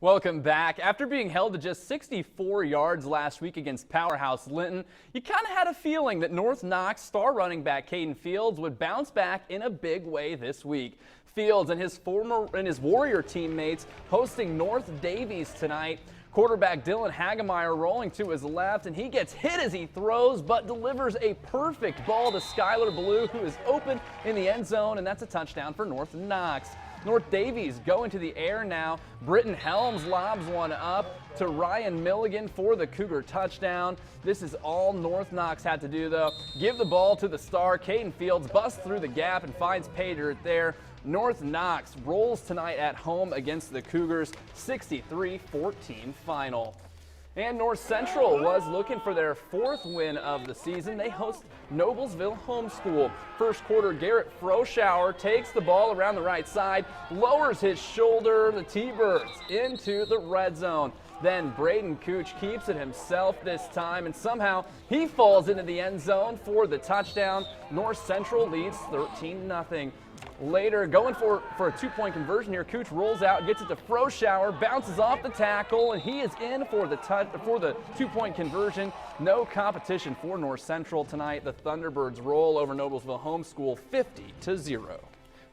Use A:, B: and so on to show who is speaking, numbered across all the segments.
A: Welcome back. After being held to just 64 yards last week against powerhouse Linton, you kind of had a feeling that North Knox star running back Caden Fields would bounce back in a big way this week. Fields and his Warrior teammates hosting North Daviess tonight. Quarterback Dylan Hagemeyer rolling to his left, and he gets hit as he throws, but delivers a perfect ball to Skylar Blue, who is open in the end zone, and that's a touchdown for North Knox. North Daviess going to the air now. Britton Helms lobs one up to Ryan Milligan for the Cougar touchdown. This is all North Knox had to do, though. Give the ball to the star. Caden Fields busts through the gap and finds pay dirt there. North Knox rolls tonight at home against the Cougars, 63-14 final. And North Central was looking for their fourth win of the season. They host Noblesville Homeschool. First quarter, Garrett Froschauer takes the ball around the right side, lowers his shoulder, the T-Birds into the red zone. Then Braden Cooch keeps it himself this time, and somehow he falls into the end zone for the touchdown. North Central leads 13-0. Later, going for a two-point conversion here, Cooch rolls out, gets it to Froschauer, bounces off the tackle, and he is in for the two-point conversion. No competition for North Central tonight. The Thunderbirds roll over Noblesville Homeschool 50-0.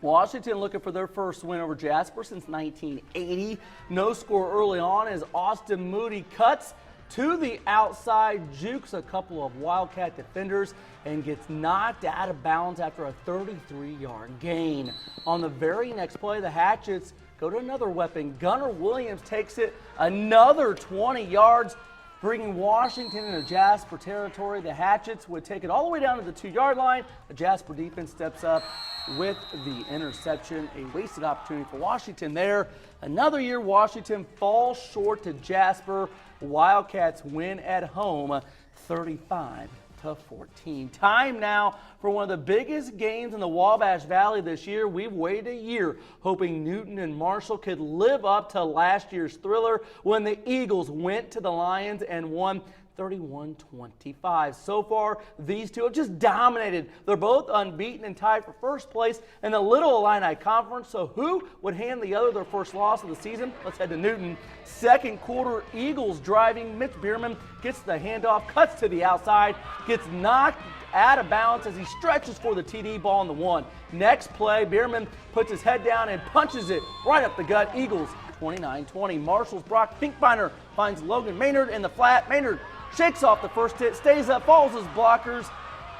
B: Washington looking for their first win over Jasper since 1980. No score early on as Austin Moody cuts to the outside, jukes a couple of Wildcat defenders, and gets knocked out of bounds after a 33-yard gain. On the very next play, the Hatchets go to another weapon. Gunnar Williams takes it another 20 yards, bringing Washington into Jasper territory. The Hatchets would take it all the way down to the 2-yard line. The Jasper defense steps up with the interception. A wasted opportunity for Washington there. Another year, Washington falls short to Jasper. Wildcats win at home 35-14. Time now for one of the biggest games in the Wabash Valley this year. We've waited a year hoping Newton and Marshall could live up to last year's thriller when the Eagles went to the Lions and won 31-25. So far, these two have just dominated. They're both unbeaten and tied for first place in the Little Illini Conference. So who would hand the other their first loss of the season? Let's head to Newton. Second quarter, Eagles driving. Mitch Bierman gets the handoff, cuts to the outside, gets knocked out of bounds as he stretches for the TD ball on the 1. Next play, Bierman puts his head down and punches it right up the gut. Eagles 29-20. Marshall's Brock Pinkbeiner finds Logan Maynard in the flat. Maynard shakes off the first hit, stays up, follows his blockers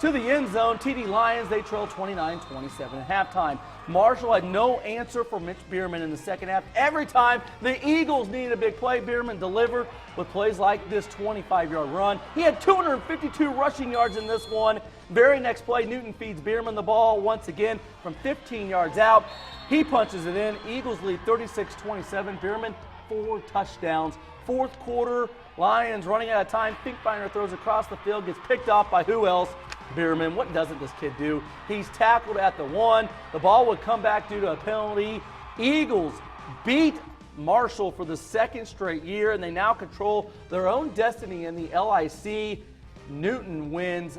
B: to the end zone. TD Lions, they trail 29-27 at halftime. Marshall had no answer for Mitch Bierman in the second half. Every time the Eagles needed a big play, Bierman delivered with plays like this 25-yard run. He had 252 rushing yards in this one. Very next play, Newton feeds Bierman the ball once again from 15 yards out. He punches it in. Eagles lead 36-27. Bierman, 4 touchdowns. Fourth quarter, Lions running out of time. Pinkbeiner throws across the field, gets picked off by who else? Bierman. What doesn't this kid do? He's tackled at the 1. The ball would come back due to a penalty. Eagles beat Marshall for the second straight year, and they now control their own destiny in the LIC. Newton wins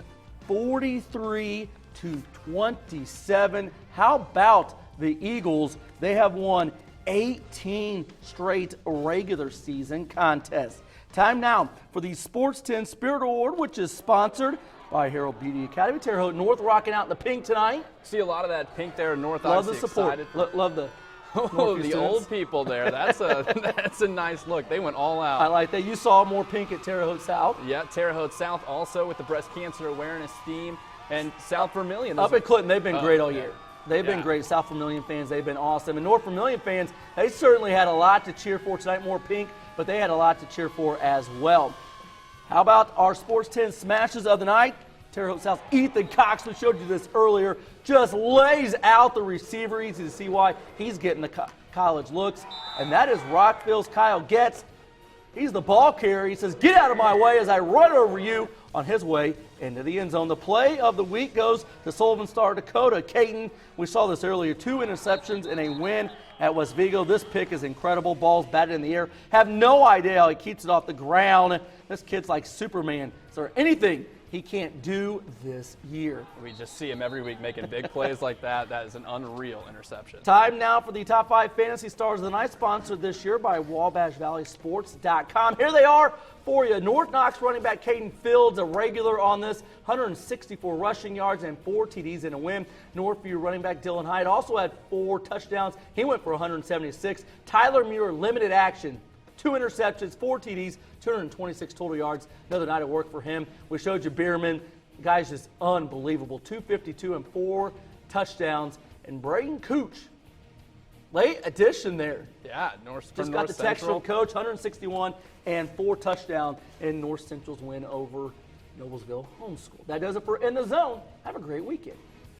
B: 43-27. How about the Eagles? They have won 18 straight regular season contests. Time now for the Sports 10 Spirit Award, which is sponsored by Harold Beauty Academy. Terre Haute North rocking out in the pink tonight.
A: See a lot of that pink there in North.
B: Love the support. Love the
A: the old people there. That's a nice look. They went all out.
B: I like that. You saw more pink at Terre Haute South.
A: Yeah, Terre Haute South also with the breast cancer awareness theme, and South Vermilion.
B: Up at Clinton, they've been great all year. They've been great. South Vermilion fans, they've been awesome. And North Vermilion fans, they certainly had a lot to cheer for tonight. More pink, but they had a lot to cheer for as well. How about our Sports 10 smashes of the night? Terre Haute South, Ethan Cox, we showed you this earlier, just lays out the receiver. Easy to see why he's getting the college looks. And that is Rockville's Kyle Getz. He's the ball carrier. He says, "Get out of my way as I run over you," on his way into the end zone. The play of the week goes to Sullivan Star Dakota Caton. We saw this earlier, 2 interceptions and a win at West Vigo. This pick is incredible. Ball's batted in the air. Have no idea how he keeps it off the ground. This kid's like Superman. Is there anything he can't do this year.
A: We just see him every week making big plays like that. That is an unreal interception.
B: Time now for the top 5 Fantasy Stars of the Night, sponsored this year by WabashValleySports.com. Here they are for you. North Knox running back Caden Fields, a regular on this, 164 rushing yards and 4 TDs in a win. Northview running back Dylan Hyde also had 4 touchdowns. He went for 176. Tyler Muir, limited action, 2 interceptions, 4 TDs, 226 total yards. Another night of work for him. We showed you Bierman. Guy's just unbelievable. 252 and 4 touchdowns. And Braden Cooch, late addition there.
A: Yeah, North
B: Just got the text from Coach, 161 and 4 touchdowns in North Central's win over Noblesville Homeschool. That does it for In the Zone. Have a great weekend.